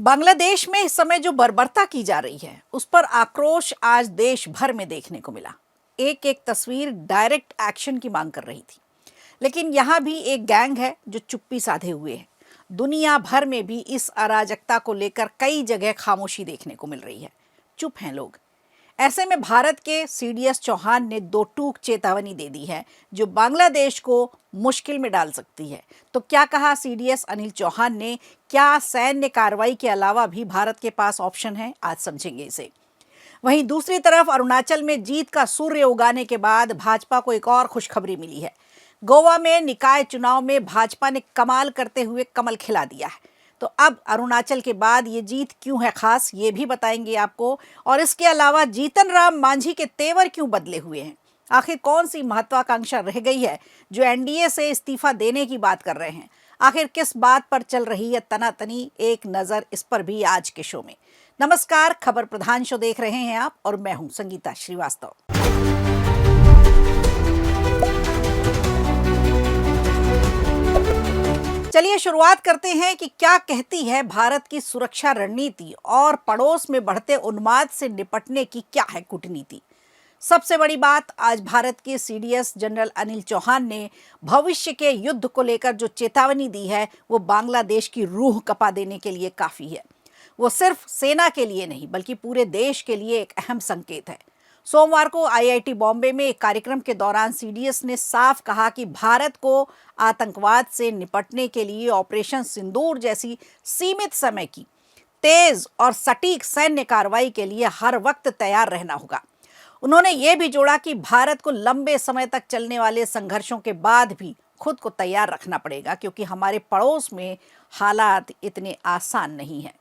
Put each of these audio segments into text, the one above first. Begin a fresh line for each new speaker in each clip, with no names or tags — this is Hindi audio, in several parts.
बांग्लादेश में इस समय जो बर्बरता की जा रही है उस पर आक्रोश आज देश भर में देखने को मिला। एक एक तस्वीर डायरेक्ट एक्शन की मांग कर रही थी। लेकिन यहाँ भी एक गैंग है जो चुप्पी साधे हुए है। दुनिया भर में भी इस अराजकता को लेकर कई जगह खामोशी देखने को मिल रही है। चुप हैं लोग। ऐसे में भारत के सीडीएस चौहान ने दो टूक चेतावनी दे दी है जो बांग्लादेश को मुश्किल में डाल सकती है। तो क्या कहा सीडीएस अनिल चौहान ने? क्या सैन्य कार्रवाई के अलावा भी भारत के पास ऑप्शन है? आज समझेंगे इसे। वहीं दूसरी तरफ अरुणाचल में जीत का सूर्य उगाने के बाद भाजपा को एक और खुशखबरी मिली है। गोवा में निकाय चुनाव में भाजपा ने कमाल करते हुए कमल खिला दिया है। तो अब अरुणाचल के बाद ये जीत क्यों है खास, ये भी बताएंगे आपको। और इसके अलावा जीतन राम मांझी के तेवर क्यों बदले हुए हैं? आखिर कौन सी महत्वाकांक्षा रह गई है जो एनडीए से इस्तीफा देने की बात कर रहे हैं? आखिर किस बात पर चल रही है तनातनी? एक नजर इस पर भी आज के शो में। नमस्कार, खबर प्रधान शो देख रहे हैं आप और मैं हूं संगीता श्रीवास्तव। चलिए शुरुआत करते हैं कि क्या कहती है भारत की सुरक्षा रणनीति और पड़ोस में बढ़ते उन्माद से निपटने की क्या है कूटनीति। सबसे बड़ी बात, आज भारत के सीडीएस जनरल अनिल चौहान ने भविष्य के युद्ध को लेकर जो चेतावनी दी है वो बांग्लादेश की रूह कपा देने के लिए काफी है। वो सिर्फ सेना के लिए नहीं बल्कि पूरे देश के लिए एक अहम संकेत है। सोमवार को आईआईटी बॉम्बे में एक कार्यक्रम के दौरान सीडीएस ने साफ कहा कि भारत को आतंकवाद से निपटने के लिए ऑपरेशन सिंदूर जैसी सीमित समय की तेज और सटीक सैन्य कार्रवाई के लिए हर वक्त तैयार रहना होगा। उन्होंने ये भी जोड़ा कि भारत को लंबे समय तक चलने वाले संघर्षों के बाद भी खुद को तैयार रखना पड़ेगा, क्योंकि हमारे पड़ोस में हालात इतने आसान नहीं हैं।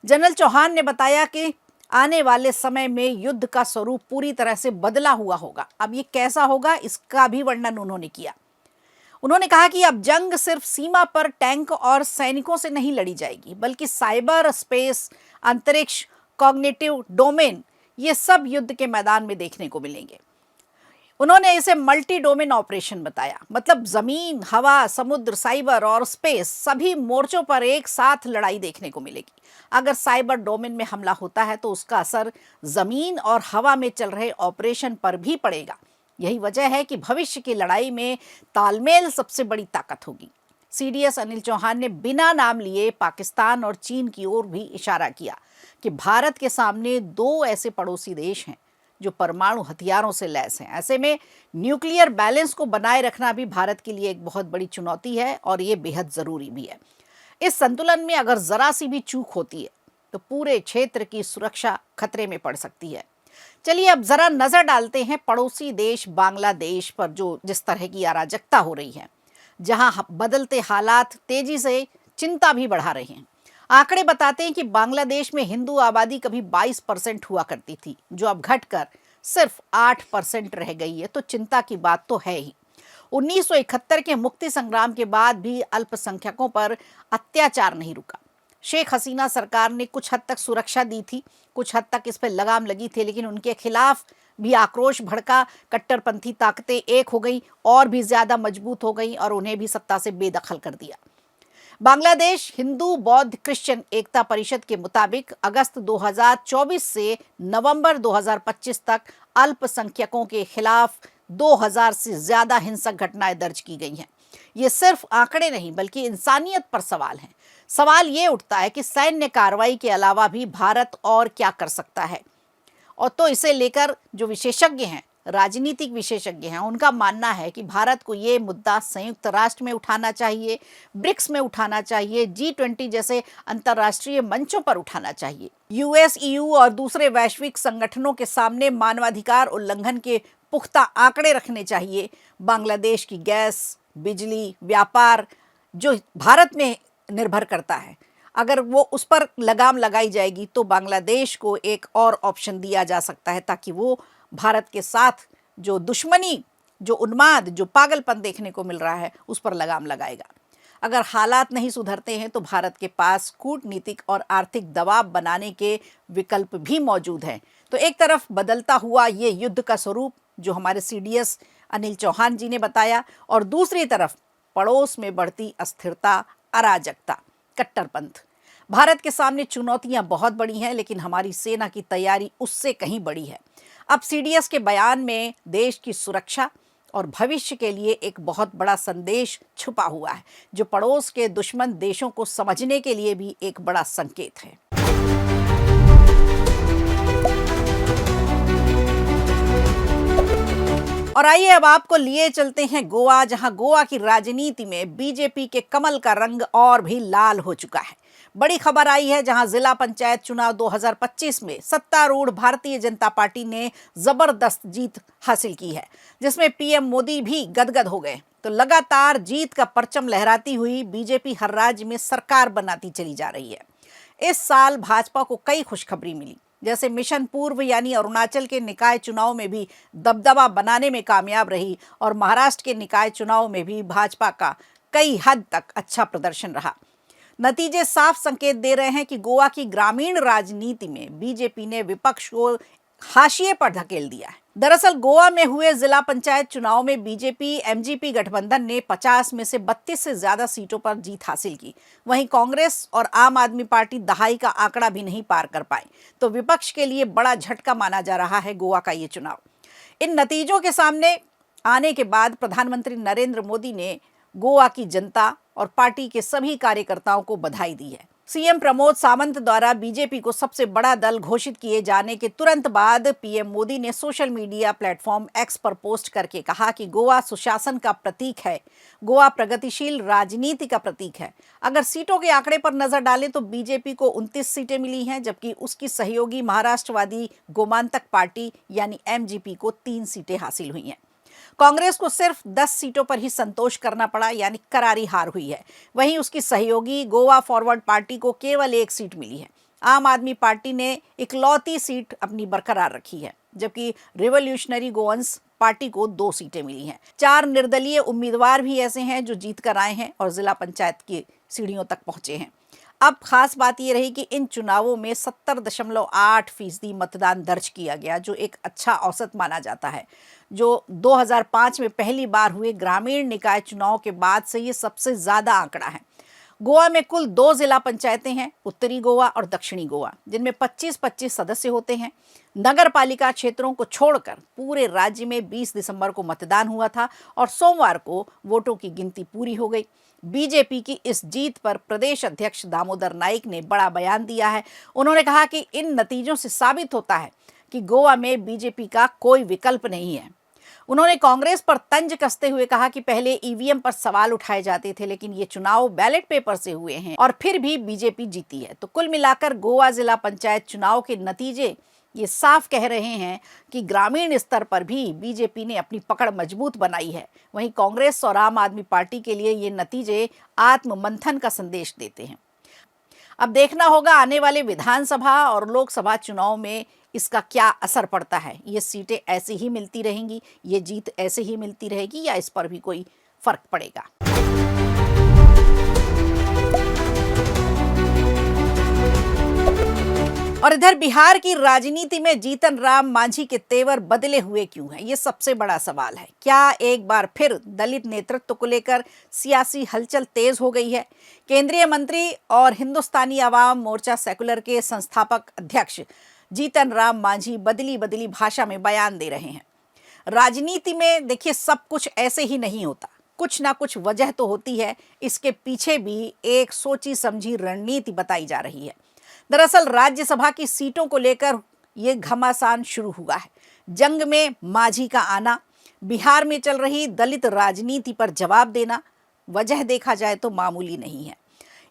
जनरल चौहान ने बताया कि आने वाले समय में युद्ध का स्वरूप पूरी तरह से बदला हुआ होगा। अब ये कैसा होगा, इसका भी वर्णन उन्होंने किया। उन्होंने कहा कि अब जंग सिर्फ सीमा पर टैंक और सैनिकों से नहीं लड़ी जाएगी, बल्कि साइबर स्पेस, अंतरिक्ष, कॉग्निटिव डोमेन, ये सब युद्ध के मैदान में देखने को मिलेंगे। उन्होंने इसे मल्टी डोमेन ऑपरेशन बताया, मतलब जमीन, हवा, समुद्र, साइबर और स्पेस, सभी मोर्चों पर एक साथ लड़ाई देखने को मिलेगी। अगर साइबर डोमेन में हमला होता है तो उसका असर जमीन और हवा में चल रहे ऑपरेशन पर भी पड़ेगा। यही वजह है कि भविष्य की लड़ाई में तालमेल सबसे बड़ी ताकत होगी। सीडीएस अनिल चौहान ने बिना नाम लिए पाकिस्तान और चीन की ओर भी इशारा किया कि भारत के सामने दो ऐसे पड़ोसी देश हैं जो परमाणु हथियारों से लैस हैं। ऐसे में न्यूक्लियर बैलेंस को बनाए रखना भी भारत के लिए एक बहुत बड़ी चुनौती है और ये बेहद जरूरी भी है। इस संतुलन में अगर जरा सी भी चूक होती है तो पूरे क्षेत्र की सुरक्षा खतरे में पड़ सकती है। चलिए अब जरा नजर डालते हैं पड़ोसी देश बांग्लादेश पर, जो जिस तरह की अराजकता हो रही है, जहां बदलते हालात तेजी से चिंता भी बढ़ा रहे हैं। आंकड़े बताते हैं कि बांग्लादेश में हिंदू आबादी कभी 22% हुआ करती थी, जो अब घटकर सिर्फ 8% रह गई है। तो चिंता की बात तो है ही। 1971 के मुक्ति संग्राम के बाद भी अल्पसंख्यकों पर अत्याचार नहीं रुका। शेख हसीना सरकार ने कुछ हद तक सुरक्षा दी थी, कुछ हद तक इस पर लगाम लगी थी, लेकिन उनके खिलाफ भी आक्रोश भड़का। कट्टरपंथी ताकतें एक हो गई और भी ज्यादा मजबूत हो गई और उन्हें भी सत्ता से बेदखल कर दिया। बांग्लादेश हिंदू बौद्ध क्रिश्चियन एकता परिषद के मुताबिक अगस्त 2024 से नवंबर 2025 तक अल्पसंख्यकों के खिलाफ 2000 से ज्यादा हिंसक घटनाएं दर्ज की गई हैं। ये सिर्फ आंकड़े नहीं बल्कि इंसानियत पर सवाल हैं। सवाल ये उठता है कि सैन्य कार्रवाई के अलावा भी भारत और क्या कर सकता है। और तो इसे लेकर जो विशेषज्ञ हैं, राजनीतिक विशेषज्ञ हैं, उनका मानना है कि भारत को ये मुद्दा संयुक्त राष्ट्र में उठाना चाहिए, ब्रिक्स में उठाना चाहिए, G20 जैसे अंतर्राष्ट्रीय मंचों पर उठाना चाहिए। यूएस, ईयू और दूसरे वैश्विक संगठनों के सामने मानवाधिकार उल्लंघन के पुख्ता आंकड़े रखने चाहिए। बांग्लादेश की गैस, बिजली, व्यापार जो भारत में निर्भर करता है, अगर वो उस पर लगाम लगाई जाएगी तो बांग्लादेश को एक और ऑप्शन दिया जा सकता है, ताकि वो भारत के साथ जो दुश्मनी, जो उन्माद, जो पागलपन देखने को मिल रहा है, उस पर लगाम लगाएगा। अगर हालात नहीं सुधरते हैं तो भारत के पास कूटनीतिक और आर्थिक दबाव बनाने के विकल्प भी मौजूद हैं। तो एक तरफ बदलता हुआ ये युद्ध का स्वरूप जो हमारे सीडीएस अनिल चौहान जी ने बताया, और दूसरी तरफ पड़ोस में बढ़ती अस्थिरता, अराजकता, कट्टरपंथ। भारत के सामने चुनौतियां बहुत बड़ी हैं, लेकिन हमारी सेना की तैयारी उससे कहीं बड़ी है। अब सीडीएस के बयान में देश की सुरक्षा और भविष्य के लिए एक बहुत बड़ा संदेश छुपा हुआ है, जो पड़ोस के दुश्मन देशों को समझने के लिए भी एक बड़ा संकेत है। और आइए अब आपको लिए चलते हैं गोवा, जहां गोवा की राजनीति में बीजेपी के कमल का रंग और भी लाल हो चुका है। बड़ी खबर आई है, जहां जिला पंचायत चुनाव 2025 में सत्तारूढ़ भारतीय जनता पार्टी ने जबरदस्त जीत हासिल की है, जिसमें पीएम मोदी भी गदगद हो गए। तो लगातार जीत का परचम लहराती हुई बीजेपी हर राज्य में सरकार बनाती चली जा रही है। इस साल भाजपा को कई खुशखबरी मिली, जैसे मिशन पूर्व यानी अरुणाचल के निकाय चुनाव में भी दबदबा बनाने में कामयाब रही, और महाराष्ट्र के निकाय चुनाव में भी भाजपा का कई हद तक अच्छा प्रदर्शन रहा। नतीजे साफ संकेत दे रहे हैं कि गोवा की ग्रामीण राजनीति में बीजेपी ने विपक्ष को हाशिए पर धकेल दिया है। दरअसल गोवा में हुए जिला पंचायत चुनाव में बीजेपी एमजीपी गठबंधन ने 50 में से 32 से ज्यादा सीटों पर जीत हासिल की। वहीं कांग्रेस और आम आदमी पार्टी दहाई का आंकड़ा भी नहीं पार कर पाई। तो विपक्ष के लिए बड़ा झटका माना जा रहा है गोवा का ये चुनाव। इन नतीजों के सामने आने के बाद प्रधानमंत्री नरेंद्र मोदी ने गोवा की जनता और पार्टी के सभी कार्यकर्ताओं को बधाई दी है। सीएम प्रमोद सावंत द्वारा बीजेपी को सबसे बड़ा दल घोषित किए जाने के तुरंत बाद पीएम मोदी ने सोशल मीडिया प्लेटफॉर्म एक्स पर पोस्ट करके कहा कि गोवा सुशासन का प्रतीक है, गोवा प्रगतिशील राजनीति का प्रतीक है। अगर सीटों के आंकड़े पर नजर डालें तो बीजेपी को 29 सीटें मिली हैं, जबकि उसकी सहयोगी महाराष्ट्रवादी गोमांतक पार्टी यानी एमजीपी को 3 सीटें हासिल हुई हैं। कांग्रेस को सिर्फ 10 सीटों पर ही संतोष करना पड़ा, यानी करारी हार हुई है। वहीं उसकी सहयोगी गोवा फॉरवर्ड पार्टी को केवल 1 सीट मिली है। आम आदमी पार्टी ने इकलौती सीट अपनी बरकरार रखी है, जबकि रिवॉल्यूशनरी गोवंस पार्टी को 2 सीटें मिली हैं। 4 निर्दलीय उम्मीदवार भी ऐसे हैं जो जीत कर आए हैं और जिला पंचायत की सीढ़ियों तक पहुंचे हैं। अब खास बात यह रही कि इन चुनावों में 70.8% मतदान दर्ज किया गया, जो एक अच्छा औसत माना जाता है। जो 2005 में पहली बार हुए ग्रामीण निकाय चुनाव के बाद से ये सबसे ज्यादा आंकड़ा है। गोवा में कुल 2 जिला पंचायतें हैं, उत्तरी गोवा और दक्षिणी गोवा, जिनमें 25-25 सदस्य होते हैं। नगर पालिका क्षेत्रों को छोड़कर पूरे राज्य में 20 दिसंबर को मतदान हुआ था और सोमवार को वोटों की गिनती पूरी हो गई। बीजेपी की इस जीत पर प्रदेश अध्यक्ष दामोदर नाइक ने बड़ा बयान दिया है। उन्होंने कहा कि इन नतीजों से साबित होता है कि गोवा में बीजेपी का कोई विकल्प नहीं है। उन्होंने कांग्रेस पर तंज कसते हुए कहा कि पहले ईवीएम पर सवाल उठाए जाते थे, लेकिन ये चुनाव बैलेट पेपर से हुए हैं और फिर भी बीजेपी जीती है। तो कुल मिलाकर गोवा जिला पंचायत चुनाव के नतीजे ये साफ कह रहे हैं कि ग्रामीण स्तर पर भी बीजेपी ने अपनी पकड़ मजबूत बनाई है। वहीं कांग्रेस और आम आदमी पार्टी के लिए ये नतीजे आत्ममंथन का संदेश देते हैं। अब देखना होगा आने वाले विधानसभा और लोकसभा चुनाव में इसका क्या असर पड़ता है। ये सीटें ऐसे ही मिलती रहेंगी, ये जीत ऐसे ही मिलती रहेगी, या इस पर भी कोई फर्क पड़ेगा। और इधर बिहार की राजनीति में जीतन राम मांझी के तेवर बदले हुए क्यों हैं, ये सबसे बड़ा सवाल है। क्या एक बार फिर दलित नेतृत्व को लेकर सियासी हलचल तेज हो गई है? केंद्रीय मंत्री और हिंदुस्तानी अवाम मोर्चा सेकुलर के संस्थापक अध्यक्ष जीतन राम मांझी बदली भाषा में बयान दे रहे हैं। राजनीति में देखिए, सब कुछ ऐसे ही नहीं होता, कुछ ना कुछ वजह तो होती है। इसके पीछे भी एक सोची समझी रणनीति बताई जा रही है। दरअसल राज्यसभा की सीटों को लेकर ये घमासान शुरू हुआ है। जंग में मांझी का आना, बिहार में चल रही दलित राजनीति पर जवाब देना, वजह देखा जाए तो मामूली नहीं है।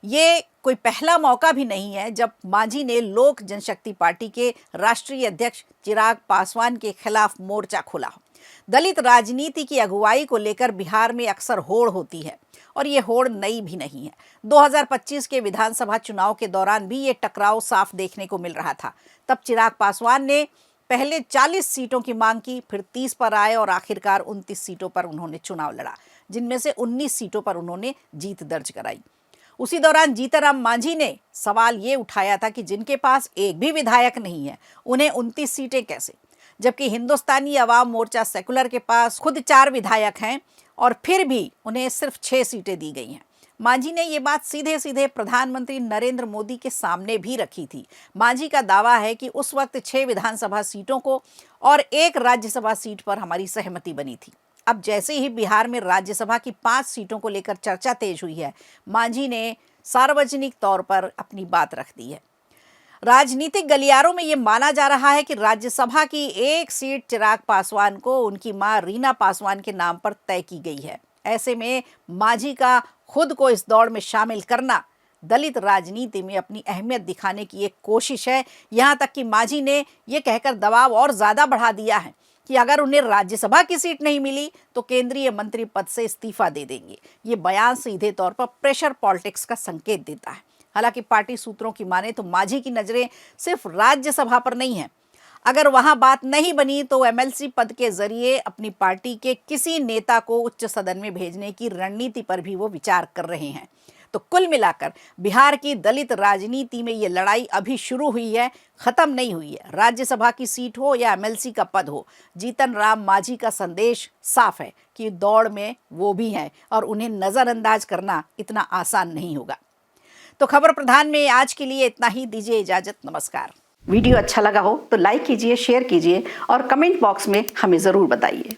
ये कोई पहला मौका भी नहीं है जब मांझी ने लोक जनशक्ति पार्टी के राष्ट्रीय अध्यक्ष चिराग पासवान के खिलाफ मोर्चा खोला हो। दलित राजनीति की अगुवाई को लेकर बिहार में अक्सर होड़ होती है और ये होड़ नई भी नहीं है। 2025 के विधानसभा चुनाव के दौरान भी ये टकराव साफ देखने को मिल रहा था। तब चिराग पासवान ने पहले 40 सीटों की मांग की, फिर 30 पर आए और आखिरकार 29 सीटों पर उन्होंने चुनाव लड़ा, जिनमें से 19 सीटों पर उन्होंने जीत दर्ज कराई। उसी दौरान जीतनराम मांझी ने सवाल ये उठाया था कि जिनके पास एक भी विधायक नहीं है, उन्हें 29 सीटें कैसे, जबकि हिंदुस्तानी अवाम मोर्चा सेकुलर के पास खुद 4 विधायक हैं और फिर भी उन्हें सिर्फ 6 सीटें दी गई हैं। मांझी ने ये बात सीधे सीधे प्रधानमंत्री नरेंद्र मोदी के सामने भी रखी थी। मांझी का दावा है कि उस वक्त 6 विधानसभा सीटों को और 1 राज्यसभा सीट पर हमारी सहमति बनी थी। अब जैसे ही बिहार में राज्यसभा की 5 सीटों को लेकर चर्चा तेज हुई है, मांझी ने सार्वजनिक तौर पर अपनी बात रख दी है। राजनीतिक गलियारों में यह माना जा रहा है कि राज्यसभा की 1 सीट चिराग पासवान को उनकी मां रीना पासवान के नाम पर तय की गई है। ऐसे में मांझी का खुद को इस दौड़ में शामिल करना दलित राजनीति में अपनी अहमियत दिखाने की एक कोशिश है। यहां तक कि मांझी ने यह कहकर दबाव और ज्यादा बढ़ा दिया है कि अगर उन्हें राज्यसभा की सीट नहीं मिली तो केंद्रीय मंत्री पद से इस्तीफा दे देंगे। ये बयान सीधे तौर पर प्रेशर पॉलिटिक्स का संकेत देता है। हालांकि पार्टी सूत्रों की माने तो मांझी की नजरें सिर्फ राज्यसभा पर नहीं है। अगर वहां बात नहीं बनी तो एमएलसी पद के जरिए अपनी पार्टी के किसी नेता को उच्च सदन में भेजने की रणनीति पर भी वो विचार कर रहे हैं। तो कुल मिलाकर बिहार की दलित राजनीति में ये लड़ाई अभी शुरू हुई है, खत्म नहीं हुई है। राज्यसभा की सीट हो या एमएलसी का पद हो, जीतन राम मांझी का संदेश साफ है कि दौड़ में वो भी हैं और उन्हें नजरअंदाज करना इतना आसान नहीं होगा। तो खबर प्रधान में आज के लिए इतना ही। दीजिए इजाजत, नमस्कार। वीडियो अच्छा लगा हो तो लाइक कीजिए, शेयर कीजिए और कमेंट बॉक्स में हमें जरूर बताइए।